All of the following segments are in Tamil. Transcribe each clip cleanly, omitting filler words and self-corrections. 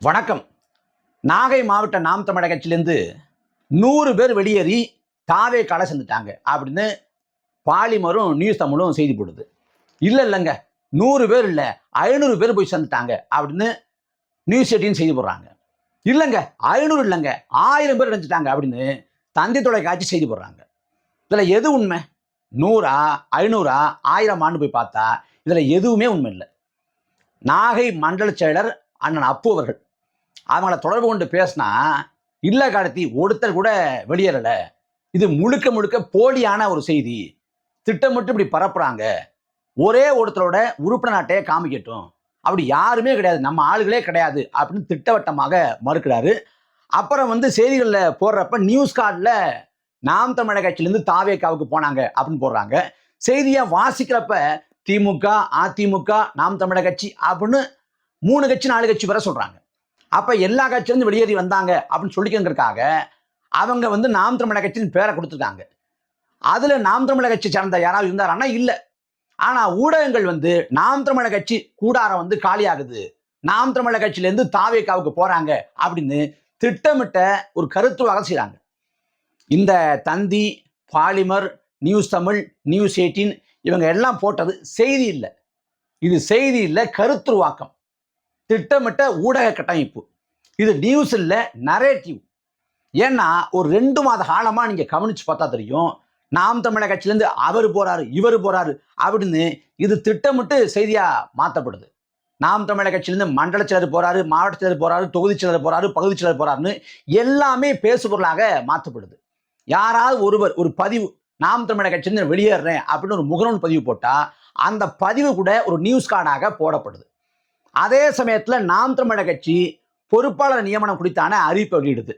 வணக்கம். நாகை மாவட்ட நாம் தமிழர் கட்சியிலேருந்து 100 பேர் வெளியேறி தாவேக்கால சேர்ந்துட்டாங்க அப்படின்னு பாலிமரும் நியூஸ் தமிழும் செய்தி போடுது. இல்லைங்க, 100 பேர் இல்லை, 500 பேர் போய் சேர்ந்துட்டாங்க அப்படின்னு நியூஸ் 18 செய்தி போடுறாங்க. இல்லைங்க, 500 இல்லைங்க, 1000 பேர் அடைஞ்சிட்டாங்க அப்படின்னு தந்தி தொலைக்காட்சி செய்தி போடுறாங்க. இதில் எது உண்மை? 100ஆ 500ஆ 1000 போய் பார்த்தா இதில் எதுவுமே உண்மை இல்லை. நாகை மண்டல செயலர் அண்ணன் அப்பு அவர்கள் அவங்கள தொடர்பு கொண்டு பேசினா, இல்லை கடத்தி ஒருத்தர் கூட வெளியேறல, இது முழுக்க முழுக்க போலியான ஒரு செய்தி, திட்டமிட்டு இப்படி பரப்புறாங்க, ஒரே ஒருத்தரோட உறுப்பினர் அட்டையை காமிக்கட்டும், அப்படி யாருமே கிடையாது, நம்ம ஆளுகளே கிடையாது அப்படின்னு திட்டவட்டமாக மறுக்கிறாரு. அப்புறம் செய்திகளில் போடுறப்ப நியூஸ் கார்டில் நாம் தமிழர் கட்சியிலேருந்து தாவேக்காவுக்கு போனாங்க அப்படின்னு போடுறாங்க. செய்தியை வாசிக்கிறப்ப திமுக, அதிமுக, நாம் தமிழர் கட்சி அப்படின்னு 3 கட்சி 4 கட்சி வர சொல்றாங்க. அப்ப எல்லா கட்சியிலிருந்து வெளியேறி வந்தாங்க அப்படின்னு சொல்லிக்கிறதுக்காக அவங்க நாம் தமிழர் கட்சியின் பேரை கொடுத்துருக்காங்க. அதுல நாம் தமிழர் கட்சி சார்ந்த யாராவது இருந்தாரானா இல்ல. ஆனா ஊடகங்கள் நாம் தமிழர் கட்சி கூடாரம் காலியாகுது, நாம் தமிழர் கட்சியிலேருந்து தாவேக்காவுக்கு போறாங்க அப்படின்னு திட்டமிட்ட ஒரு கருத்துவாக செய்றாங்க. இந்த தந்தி, பாலிமர், நியூஸ் தமிழ், நியூஸ் 18 இவங்க எல்லாம் போட்டது செய்தி இல்லை. இது செய்தி இல்லை, கருத்துருவாக்கம், திட்டமிட்ட ஊடக கட்டமைப்பு. இது நியூஸ் இல்லை, நரேட்டிவ். ஏன்னா ஒரு 2 மாத காலமா நீங்க கவனிச்சு பார்த்தா தெரியும், நாம் தமிழர் கட்சியிலேருந்து அவர் போறாரு இவர் போறாரு அப்படின்னு இது திட்டமிட்டு செய்தியா மாற்றப்படுது. நாம் தமிழர் கட்சியிலேருந்து மண்டல செயலர் போறாரு, மாவட்ட செயலர் போறாரு, தொகுதி செயலர் போறாரு, பகுதி செயலர் போறாருன்னு எல்லாமே பேசுபொருளாக மாற்றப்படுது. யாராவது ஒருவர் ஒரு பதிவு, நாம் தமிழர் கட்சியிலிருந்து வெளியேறேன் அப்படின்னு ஒரு முகநூல் பதிவு போட்டா அந்த பதிவு கூட ஒரு நியூஸ் கார்டாக போடப்படுது. அதே சமயத்தில் நாம் தமிழர் கட்சி பொறுப்பாளர் நியமனம் குறித்தான அறிவிப்பை வெளியிடுது.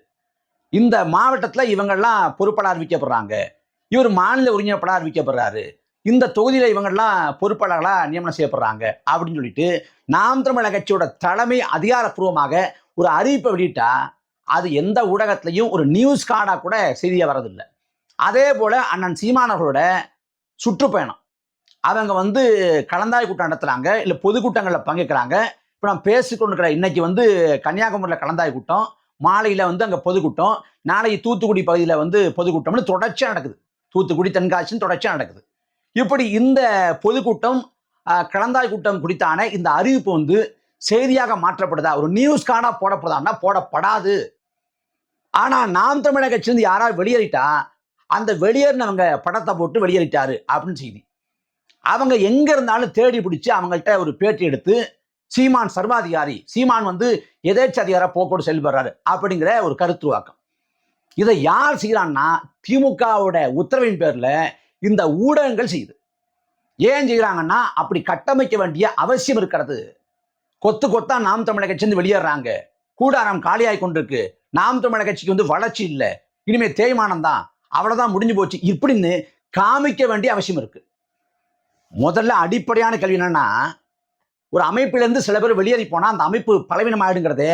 இந்த மாவட்டத்தில் இவங்கெல்லாம் பொறுப்பாளர் அறிவிக்கப்படுறாங்க, இவர் மாநில ஒருங்கிணைப்பாளர் அறிவிக்கப்படுறாரு, இந்த தொகுதியில் இவங்கெல்லாம் பொறுப்பாளர்களாக நியமனம் செய்யப்படுறாங்க அப்படின்னு சொல்லிட்டு நாம் தமிழர் கட்சியோட தலைமை அதிகாரப்பூர்வமாக ஒரு அறிவிப்பை வெளியிட்டா அது எந்த ஊடகத்திலையும் ஒரு நியூஸ் கார்டாக கூட செய்தியாக வரதில்லை. அதே போல அண்ணன் சீமானவர்களோட சுற்றுப்பயணம், அவங்க கலந்தாய் கூட்டம் நடத்துறாங்க, இல்லை பொதுக்கூட்டங்களில் பங்கேற்கிறாங்க. இப்போ நான் பேசிக்கொண்டிருக்கிற இன்னைக்கு கன்னியாகுமரியில் கலந்தாய் கூட்டம், மாலையில் அங்கே பொதுக்கூட்டம், நாளைக்கு தூத்துக்குடி பகுதியில் பொதுக்கூட்டம்னு தொடர்ச்சியாக நடக்குது. தூத்துக்குடி, தென்காசின்னு தொடர்ச்சியாக நடக்குது. இப்படி இந்த பொதுக்கூட்டம், கலந்தாய் கூட்டம் குறித்தான இந்த அறிவிப்பு செய்தியாக மாற்றப்படுதா, ஒரு நியூஸ் கார்டாக போடப்படுதான்னா போடப்படாது. ஆனால் நாம் தமிழர் கட்சியிலிருந்து யாராவது வெளியேறிட்டா அந்த வெளியேறினவங்க படத்தை போட்டு வெளியேறிட்டாரு அப்படின்னு செய்தி. அவங்க எங்க இருந்தாலும் தேடி பிடிச்சி அவங்கள்ட்ட ஒரு பேட்டி எடுத்து, சீமான் சர்வாதிகாரி, சீமான் எதேச்ச அதிகார போக்கோடு செயல்படுறாரு அப்படிங்கிற ஒரு கருத்துருவாக்கம். இதை யார் செய்யறான்னா திமுகவோட உத்தரவின் பேர்ல இந்த ஊடகங்கள் செய்யுது. ஏன் செய்யறாங்கன்னா அப்படி கட்டமைக்க வேண்டிய அவசியம் இருக்கிறது. கொத்து கொத்தா நாம் தமிழர் கட்சி வெளியேறாங்க, கூடாரம் காலியாகி கொண்டிருக்கு, நாம் தமிழர் கட்சிக்கு வளர்ச்சி இல்லை, இனிமே தேய்மானம் தான், அவ்வளவுதான், முடிஞ்சு போச்சு இப்படின்னு காமிக்க வேண்டிய அவசியம் இருக்கு. முதல்ல அடிப்படையான கேள்வி என்னன்னா, ஒரு அமைப்பிலிருந்து சில பேர் வெளியேறி போனா அந்த அமைப்பு பலவீனம் ஆயிடுங்கிறதே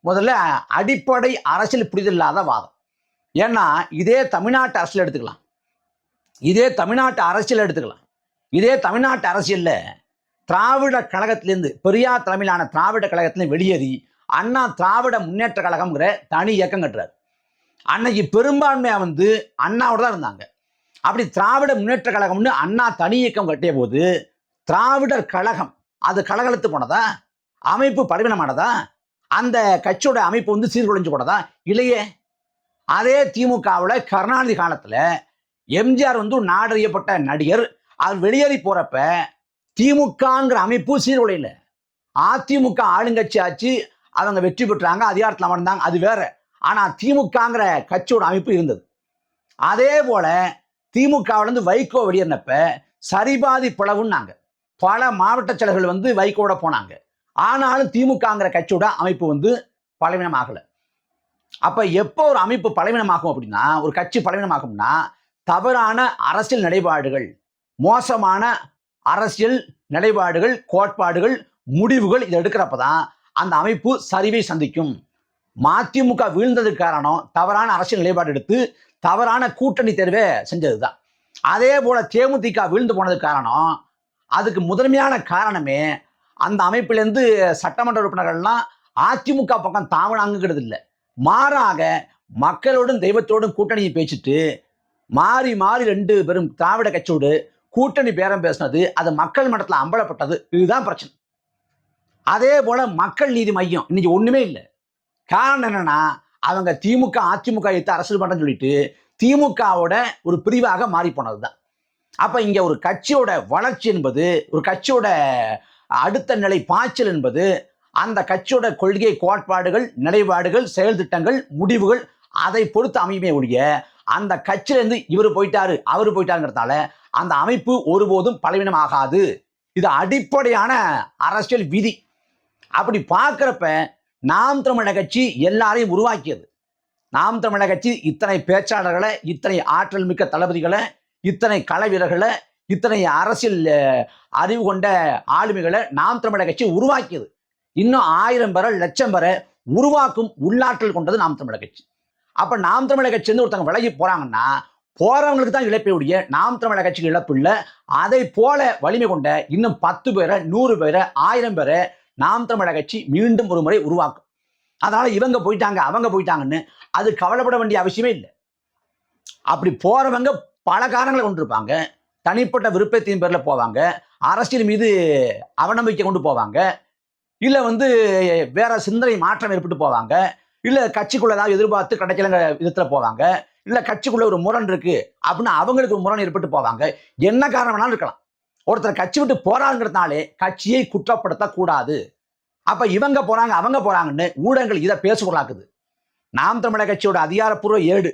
முதல்ல அடிப்படை அரசியல் புரிதல் இல்லாத வாதம். ஏன்னா இதே தமிழ்நாட்டு அரசியல் எடுத்துக்கலாம், இதே தமிழ்நாட்டு அரசியல்ல திராவிட கழகத்திலிருந்து, பெரியார் தலைமையிலான திராவிட கழகத்திலிருந்து வெளியேறி அண்ணா திராவிட முன்னேற்ற கழகம்ங்கிற தனி இயக்கம் கட்டுறாரு. அன்னைக்கு பெரும்பான்மையா அண்ணாவோட தான் இருந்தாங்க. அப்படி திராவிட முன்னேற்ற கழகம்னு அண்ணா தனி இயக்கம் கட்டிய போது திராவிடர் கழகம் அது கலகலத்து போனதா, அமைப்பு பலவீனமானதா, அந்த கட்சியோட அமைப்பு சீர்குலைஞ்சு போனதா? இல்லையே. அதே திமுகவில் கருணாநிதி காலத்துல எம்ஜிஆர் நாடறியப்பட்ட நடிகர், அவர் வெளியேறி போறப்ப திமுகங்கிற அமைப்பு சீர்குலையில, அதிமுக ஆளுங்கட்சி ஆச்சு, அவங்க வெற்றி பெற்றாங்க, அதிகாரத்தில் அமர்ந்தாங்க, அது வேற. ஆனா திமுகங்கிற கட்சியோட அமைப்பு இருந்தது. அதே போல திமுகவிலிருந்து வைகோ வெளியேறினப்ப சரிபாதி பிளவுன்னாங்க, பல மாவட்ட செயலர்கள் வைகோட போனாங்க. ஆனாலும் திமுகங்கிற கட்சியோட அமைப்பு பலவீனமாகல. அப்ப எப்போ ஒரு அமைப்பு பலவீனமாகும் அப்படின்னா, ஒரு கட்சி பலவீனமாகும்னா தவறான அரசியல் நிலைப்பாடுகள், மோசமான அரசியல் நிலைப்பாடுகள், கோட்பாடுகள், முடிவுகள் இதை எடுக்கிறப்பதான் அந்த அமைப்பு சரிவை சந்திக்கும். மதிமுக வீழ்ந்ததுக்கு காரணம் தவறான அரசியல் நிலைப்பாடு எடுத்து தவறான கூட்டணி தேர்வை செஞ்சதுதான். அதே போல தேமுதிக வீழ்ந்து போனதுக்கு காரணம், அதுக்கு முதன்மையான காரணமே அந்த அமைப்பிலிருந்து சட்டமன்ற உறுப்பினர்கள்லாம் அதிமுக பக்கம் தாவணாங்கிறது இல்லை. மாறாக மக்களோடும் தெய்வத்தோடும் கூட்டணியை பேசிட்டு மாறி மாறி 2 பேரும் திராவிட கட்சியோடு கூட்டணி பேரம் பேசினது, அது மக்கள் மன்றத்தில் அம்பலப்பட்டது. இதுதான் பிரச்சனை. அதே போல மக்கள் நீதி மையம் இன்னைக்கு ஒண்ணுமே இல்லை. காரணம் என்னன்னா, அவங்க திமுக அதிமுக எடுத்து அரசியல் பண்றேன்னு சொல்லிட்டு திமுகவோட ஒரு பிரிவாக மாறி போனதுதான். அப்ப இங்க ஒரு கட்சியோட வளர்ச்சி என்பது, ஒரு கட்சியோட அடுத்த நிலை பாய்ச்சல் என்பது, அந்த கட்சியோட கொள்கை கோட்பாடுகள், நிலைப்பாடுகள், செயல் திட்டங்கள், முடிவுகள் அதை பொறுத்து அமையுமே ஒழிய, அந்த கட்சியிலிருந்து இவர் போயிட்டாரு அவர் போயிட்டாருங்கிறதால அந்த அமைப்பு ஒருபோதும் பலவீனம் ஆகாது. இது அடிப்படையான அரசியல் விதி. அப்படி பார்க்கிறப்ப நாம் தமிழர் கட்சி எல்லாரையும் உருவாக்கியது. நாம் தமிழர் கட்சி இத்தனை பேச்சாளர்களை, இத்தனை ஆற்றல் மிக்க தளபதிகளை, இத்தனை கள வீரர்களை, இத்தனை அரசியல் அறிவு கொண்ட ஆளுமைகளை நாம் தமிழர் கட்சி உருவாக்கியது. இன்னும் 1000 பேரை 1,00,000 பேரை உருவாக்கும் உள்ளாற்றல் கொண்டது நாம் தமிழர் கட்சி. அப்ப நாம் தமிழர் கட்சி ஒருத்தவங்க விலகி போறாங்கன்னா போறவங்களுக்கு தான் இழப்பை உடைய, நாம் தமிழர் கட்சிக்கு இழப்பு இல்லை. அதை போல வலிமை கொண்ட இன்னும் 10 பேரை 100 பேரை 1000 பேரை நாம் தமிழர் கட்சி மீண்டும் ஒரு முறை உருவாக்கும். அதனால இவங்க போயிட்டாங்க அவங்க போயிட்டாங்கன்னு அது கவலைப்பட வேண்டிய அவசியமே இல்லை. அப்படி போறவங்க பல காரணங்களை கொண்டிருப்பாங்க. தனிப்பட்ட விருப்பத்தின் பேர்ல போவாங்க, அரசியல் மீது அவநம்பிக்கை கொண்டு போவாங்க, இல்ல வேற சிந்தனை மாற்றம் ஏற்பட்டு போவாங்க, இல்ல கட்சிக்குள்ள ஏதாவது எதிர்பார்த்து கிடைக்கலங்க விதத்துல போவாங்க, இல்ல கட்சிக்குள்ள ஒரு முரண் இருக்கு அப்படின்னு அவங்களுக்கு ஒரு முரண் ஏற்பட்டு போவாங்க. என்ன காரணம் வேணாலும் இருக்கலாம். ஒருத்தர் கட்சி விட்டு போறாங்கிறதுனாலே கட்சியை குற்றப்படுத்த கூடாது. அப்ப இவங்க போறாங்க அவங்க போறாங்கன்னு ஊடகங்கள் இதை பேசுகிறாக்குது. நாம் தமிழர் கட்சியோட அதிகாரப்பூர்வ ஏடு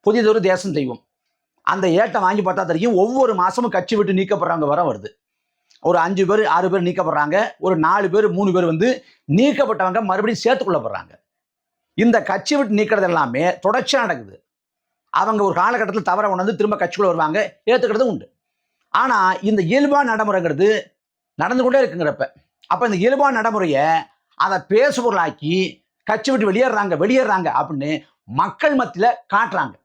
புதியதொரு தேசம் செய்வோம். அந்த ஏட்டை வாங்கி பார்த்தா தெரியும், ஒவ்வொரு மாசமும் கட்சி விட்டு நீக்கப்படுறவங்க வர வருது. ஒரு 5 பேர் 6 பேர் நீக்கப்படுறாங்க, ஒரு 4 பேர் 3 பேர் நீக்கப்பட்டவங்க மறுபடியும் சேர்த்துக்கொள்ளப்படுறாங்க. இந்த கட்சி விட்டு நீக்கிறது எல்லாமே தொடர்ச்சியா நடக்குது. அவங்க ஒரு காலகட்டத்தில் தவற உணர்ந்து திரும்ப கட்சிக்குள்ள வருவாங்க, ஏத்துக்கிறது உண்டு. ஆனா இந்த இயல்பான நடைமுறைங்கிறது நடந்து கொண்டே இருக்குங்கிறப்ப, அப்ப இந்த இயல்பான நடைமுறையை அதை பேசுபொருளாக்கி கட்சி விட்டு வெளியேறாங்க அப்படின்னு மக்கள் மத்தியில காட்டுறாங்க.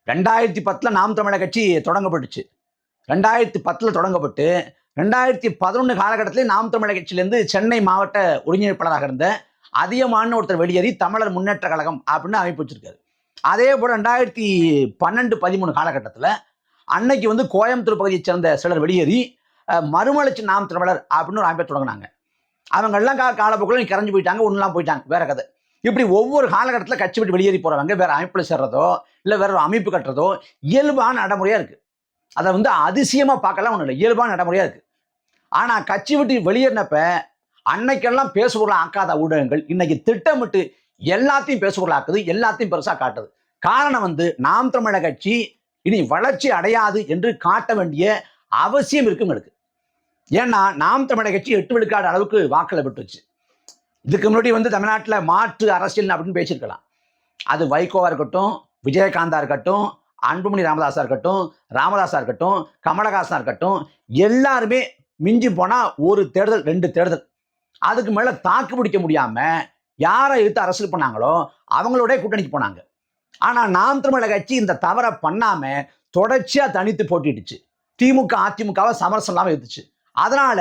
2010 நாம் தமிழர் கட்சி தொடங்கப்பட்டுச்சு. 2010 தொடங்கப்பட்டு 2011 காலகட்டத்திலே நாம் தமிழர் கட்சியிலிருந்து சென்னை மாவட்ட ஒருங்கிணைப்பாளராக இருந்த அதிகமான ஒருத்தர் வெளியேறி தமிழர் முன்னேற்ற கழகம் அப்படின்னு அமைப்பு வச்சிருக்காரு. அதே போல 2012-13 காலகட்டத்தில் அன்னைக்கு கோயம்புத்தூர் பகுதியை சேர்ந்த சிலர் வெளியேறி மறுமலர்ச்சி நாம் தமிழர் அப்படின்னு ஒரு அமைப்பை தொடங்கினாங்க. அவங்க எல்லாம் காலப்போக்கில் கரைஞ்சு போயிட்டாங்க, ஒன்றுலாம் போயிட்டாங்க, வேற கதை. இப்படி ஒவ்வொரு காலகட்டத்தில் கட்சி விட்டு வெளியேறி போறவங்க வேற அமைப்புல சேர்றதோ இல்லை வேற ஒரு அமைப்பு கட்டுறதோ இயல்பான நடைமுறையா இருக்கு. அதை அதிசயமா பார்க்கலாம் ஒன்றும் இல்லை, இயல்பான நடைமுறையா இருக்கு. ஆனா கட்சி விட்டு வெளியேறினப்ப அன்னைக்கெல்லாம் பேசுபொருளா ஆக்காத ஊடகங்கள் இன்னைக்கு திட்டமிட்டு எல்லாத்தையும் பேசுபொருளா ஆக்குது, எல்லாத்தையும் பெருசா காட்டுது. காரணம் நாம் தமிழர் கட்சி இனி வளர்ச்சி அடையாது என்று காட்ட வேண்டிய அவசியம் இருக்குங்களுக்கு. ஏன்னா நாம் தமிழர் கட்சி 8 விழுக்காடு அளவுக்கு வாக்களை பெற்றுச்சு. இதுக்கு முன்னாடி தமிழ்நாட்டில் மாற்று அரசியல் அப்படின்னு பேசியிருக்கலாம். அது வைகோவா இருக்கட்டும், விஜயகாந்தா இருக்கட்டும், அன்புமணி ராமதாஸா இருக்கட்டும், ராமதாஸா இருக்கட்டும், கமலஹாசனா இருக்கட்டும், எல்லாருமே மிஞ்சி போனா ஒரு தேர்தல் 2 தேர்தல் அதுக்கு மேல தாக்கு பிடிக்க முடியாம யாரை எடுத்து அரசியல் பண்ணாங்களோ அவங்களோட கூட்டணிக்கு போனாங்க. ஆனா நாம் தமிழர் கட்சி இந்த தவறை பண்ணாம தொடர்ச்சியா தனித்து போட்டிடுச்சு. திமுக அதிமுகவை சமரசம் இல்லாம இருந்துச்சு. அதனால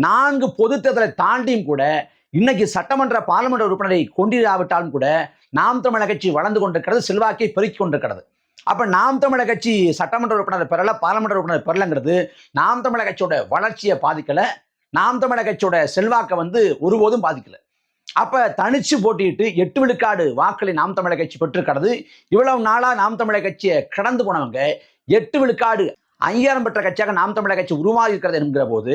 4 பொது தேர்தலை தாண்டியும் கூட இன்னைக்கு சட்டமன்ற பார்லிமெண்ட் உறுப்பினரை கொண்டிராவிட்டாலும் கூட நாம் தமிழர் கட்சி வளர்ந்து கொண்டிருக்கிறது, செல்வாக்கை பெருக்கிக் கொண்டிருக்கிறது. அப்ப நாம் தமிழர் கட்சி சட்டமன்ற உறுப்பினர் பெறல, பார்லிமெண்ட் உறுப்பினர் பெறலங்கிறது நாம் தமிழர் கட்சியோட வளர்ச்சியை பாதிக்கல, நாம் தமிழர் கட்சியோட செல்வாக்கை ஒருபோதும் பாதிக்கல. அப்ப தனிச்சு போட்டிட்டு 8 விழுக்காடு வாக்களை நாம் தமிழர் கட்சி பெற்றிருக்கிறது. இவ்வளவு நாளா நாம் தமிழர் கட்சியை கடந்து போனவங்க 8 விழுக்காடு அங்கீகாரம் பெற்ற கட்சியாக நாம் தமிழர் கட்சி உருவாகி இருக்கிறது என்கிற போது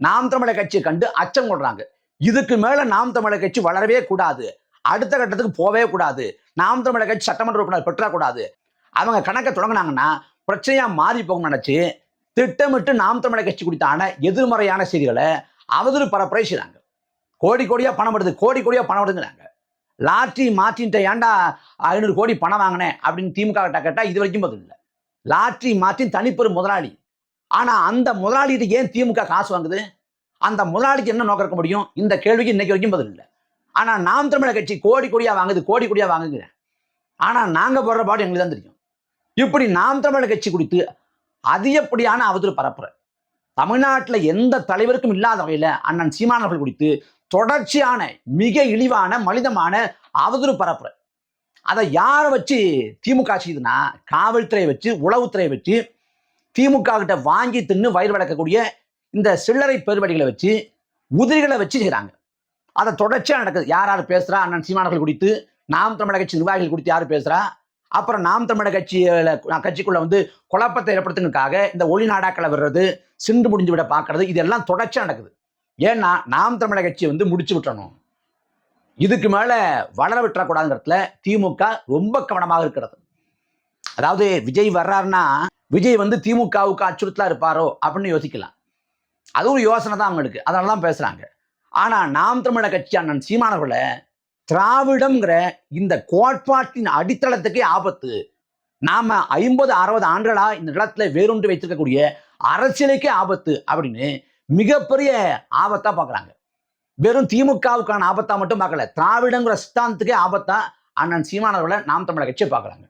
நாம் தமிழர் கட்சியை கண்டு அச்சம் கொள்றாங்க. இதுக்கு மேல நாம் தமிழர் கட்சி வளரவே கூடாது, அடுத்த கட்டத்துக்கு போவே கூடாது, நாம் தமிழர் கட்சி சட்டமன்ற உறுப்பினர் பெற்றக்கூடாது. அவங்க கணக்கை தொடங்கினாங்கன்னா பிரச்சனையா மாறி போகும் நினைச்சு திட்டமிட்டு நாம் தமிழர் கட்சி குறித்தான எதிர்மறையான செய்திகளை அவதூறு பரப்புரை செய்றாங்க. கோடி கோடியா பணம் வருது, கோடி கோடியா பணம் வருதுங்கிறாங்க. லாட்ரி மாற்றின்ட்ட ஏன்டா 500 கோடி பணம் வாங்கினேன் அப்படின்னு திமுக கிட்ட கேட்டா இது வரைக்கும் பதில் இல்லை. லாட்ரி மாற்றின் தனிப்பெரும் முதலாளி. ஆனா அந்த முதலாளிகிட்ட ஏன் திமுக காசு வாங்குது? அந்த முதலாளிக்கு என்ன நோக்கம் இருக்க முடியும்? இந்த கேள்விக்கு இன்னைக்கு வரைக்கும் பதில் இல்லை. ஆனா நாம் தமிழர் கட்சி கோடி கோடியா வாங்குது, கோடி கோடியா வாங்குகிறேன். ஆனா நாங்க போடுற பாடு எங்களுக்கு தான் தெரியும். இப்படி நாம் தமிழர் கட்சி குறித்து அதிகப்படியான அவதூறு பரப்புற தமிழ்நாட்டில் எந்த தலைவருக்கும் இல்லாத வகையில அண்ணன் சீமான் அவர்கள் குறித்து தொடர்ச்சியான மிக இழிவான மனிதமான அவதூறு பரப்புற. அதை யாரை வச்சு திமுக செய்யுதுன்னா, காவல்துறையை வச்சு, உளவுத்துறையை வச்சு, திமுக கிட்ட வாங்கி தின்னு வயிறு வளர்க்கக்கூடிய இந்த சில்லறை பெருவடிகளை வச்சு, உதிரிகளை வச்சு செய்கிறாங்க. அதை தொடர்ச்சியாக நடக்குது. யார் யார் பேசுகிறா, அண்ணன் சீமானவர்கள் குறித்து, நாம் தமிழக கட்சி நிர்வாகிகள் குறித்து யார் பேசுகிறா, அப்புறம் நாம் தமிழக கட்சிக்குள்ள வந்து குழப்பத்தை ஏற்படுத்துறதுக்காக இந்த ஒளி நாடாக்களை வர்றது, சிண்டு முடிஞ்சு விட பார்க்கறது, இதெல்லாம் தொடர்ச்சியாக நடக்குது. ஏன்னா நாம் தமிழக கட்சியை வந்து முடிச்சு விட்டணும், இதுக்கு மேல வளர விட்டுறக்கூடாதுங்கிறதுல திமுக ரொம்ப கவனமாக இருக்கிறது. அதாவது விஜய் வர்றாருன்னா விஜய் வந்து திமுகவுக்கு அச்சுறுத்தலா இருப்பாரோ அப்படின்னு யோசிக்கலாம். அது ஒரு யோசனை தான் அவங்களுக்கு, அதனால தான் பேசுறாங்க. ஆனா நாம் தமிழக கட்சி அண்ணன் சீமானவர்களை திராவிடம்ங்கிற இந்த கோட்பாட்டின் அடித்தளத்துக்கே ஆபத்து, நாம 50-60 ஆண்டுகளா இந்த நிலத்துல வேரூன்றி வைத்திருக்கக்கூடிய அரசியலுக்கே ஆபத்து அப்படின்னு மிகப்பெரிய ஆபத்தா பாக்குறாங்க. வெறும் திமுகவுக்கான ஆபத்தா மட்டும் பார்க்கல, திராவிடங்கிற சித்தாந்தத்துக்கே ஆபத்தா அண்ணன் சீமானவர்களை நாம் தமிழக கட்சியை பார்க்குறாங்க.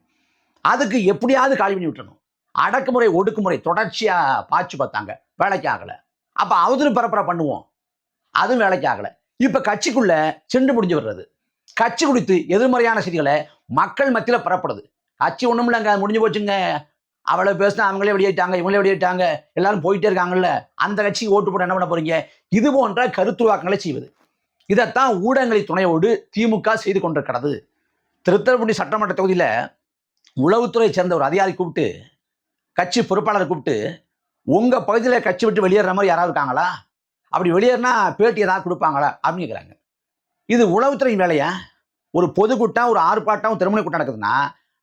அதுக்கு எப்படியாவது காலி பண்ணி விட்டணும். அடக்குமுறை ஒடுக்குமுறை தொடர்ச்சியா பாய்ச்சி பார்த்தாங்க, வேலைக்கு ஆகல. அப்ப அவதூறு பரப்புரை பண்ணுவோம், அதுவும் வேலைக்கு ஆகல. இப்ப கட்சிக்குள்ள சென்று முடிஞ்சு வர்றது, கட்சி குறித்து எதிர்மறையான செய்திகளை மக்கள் மத்தியில பரப்புறது. கட்சி ஒண்ணும் இல்லைங்க, முடிஞ்சு போச்சுங்க, அவ்வளவு பேசினா அவங்களே வெளியேட்டாங்க, இவங்களே வெளியேட்டாங்க, எல்லாரும் போயிட்டே இருக்காங்கல்ல, அந்த கட்சிக்கு ஓட்டு போட்டு என்ன பண்ண போறீங்க, இது போன்ற கருத்துருவாக்கங்களை செய்வது. இதைத்தான் ஊடகங்களின் துணையோடு திமுக செய்து கொண்டிருக்கிறது. திருத்துறைப்பூண்டி சட்டமன்ற தொகுதியில உளவுத்துறை சேர்ந்த ஒரு அதிகாரி கூப்பிட்டு, கட்சி பொறுப்பாளர் கூப்பிட்டு, உங்க பகுதியில் கட்சி விட்டு வெளியேற மாதிரி யாராவது இருக்காங்களா, அப்படி வெளியேறினா பேட்டி ஏதாவது கொடுப்பாங்களா அப்படின்னு கேட்குறாங்க. இது உளவுத்துறை வேலையா? ஒரு பொதுக்கூட்டம், ஒரு ஆர்ப்பாட்டம், திருமண கூட்டம் நடக்குதுன்னா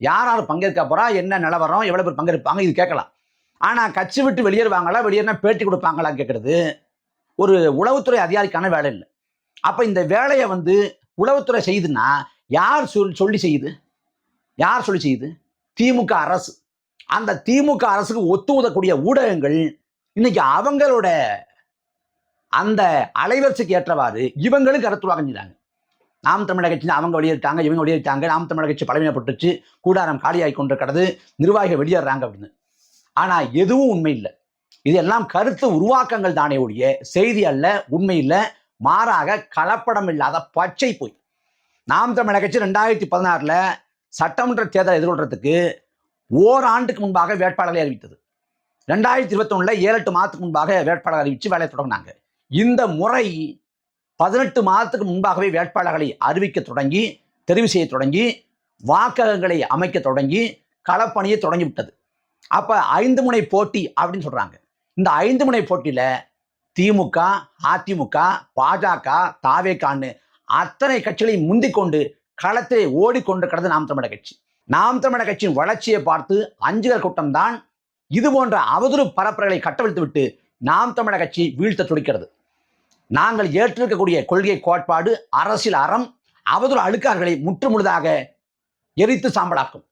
யார் யார் பங்கேற்க போறா, என்ன நிலவரம், எவ்வளவு பேர் பங்கேற்பாங்க, இது கேட்கலாம். ஆனா கட்சி விட்டு வெளியேறுவாங்களா, வெளியேறினா பேட்டி கொடுப்பாங்களான்னு கேட்கறது ஒரு உளவுத்துறை அதிகாரிக்கான வேலை இல்லை. அப்ப இந்த வேலையை வந்து உளவுத்துறை செய்யுதுன்னா யார் சொல்லி செய்யுது, யார் சொல்லி செய்யுது? திமுக அரசு. அந்த திமுக அரசுக்கு ஒத்து ஊதக்கூடிய ஊடகங்கள் இன்னைக்கு அவங்களோட அந்த அலைவரிசைக்கு ஏற்றவாறு இவங்களும் கருத்துருவாக செஞ்சாங்க. நாம் தமிழக கட்சி அவங்க வெளியேறிட்டாங்க, இவங்க வெளியேறிட்டாங்க, நாம் தமிழக கட்சி பலவீனப்பட்டுச்சு, கூடாரம் காலியாகி கொண்டிருக்கிறது, நிர்வாகிகள் வெளியேறாங்க அப்படின்னு. ஆனா எதுவும் உண்மை இல்லை. இதெல்லாம் கருத்து உருவாக்கங்கள் தானே ஒழிய செய்தி அல்ல, உண்மை இல்லை. மாறாக கலப்படம் இல்லாத பச்சை போய். நாம் தமிழக கட்சி 2016 சட்டமன்ற தேர்தலை எதிர்கொள்றதுக்கு ஓராண்டுக்கு முன்பாக வேட்பாளர்களை அறிவித்தது. 2021 7-8 மாதத்துக்கு முன்பாக வேட்பாளர் அறிவித்து வேலையை தொடங்கினாங்க. இந்த முறை 18 மாதத்துக்கு முன்பாகவே வேட்பாளர்களை அறிவிக்க தொடங்கி, தெரிவு செய்ய தொடங்கி, வாக்ககங்களை அமைக்க தொடங்கி, களப்பணியை தொடங்கி விட்டது. அப்ப 5 முனை போட்டி அப்படின்னு சொல்றாங்க. இந்த 5 முனை போட்டியில திமுக, அதிமுக, பாஜக, தாவேகான்னு அத்தனை கட்சிகளையும் முந்திக் கொண்டு களத்தை ஓடிக்கொண்டிருக்கிறது நாம் தமிழக கட்சி. நாம் தமிழக கட்சியின் வளர்ச்சியை பார்த்து அஞ்சுகிற கூட்டம் தான் இது போன்ற அவதூறு பரப்புரைகளை கட்டவிழ்த்து விட்டு நாம் தமிழக கட்சி வீழ்த்த துடிக்கிறது. நாங்கள் ஏற்றிருக்கக்கூடிய கொள்கை கோட்பாடு, அரசியல் அறம் அவதூறு அழுக்கார்களை முற்றுமுழுதாக எரித்து சாம்பலாக்கும்.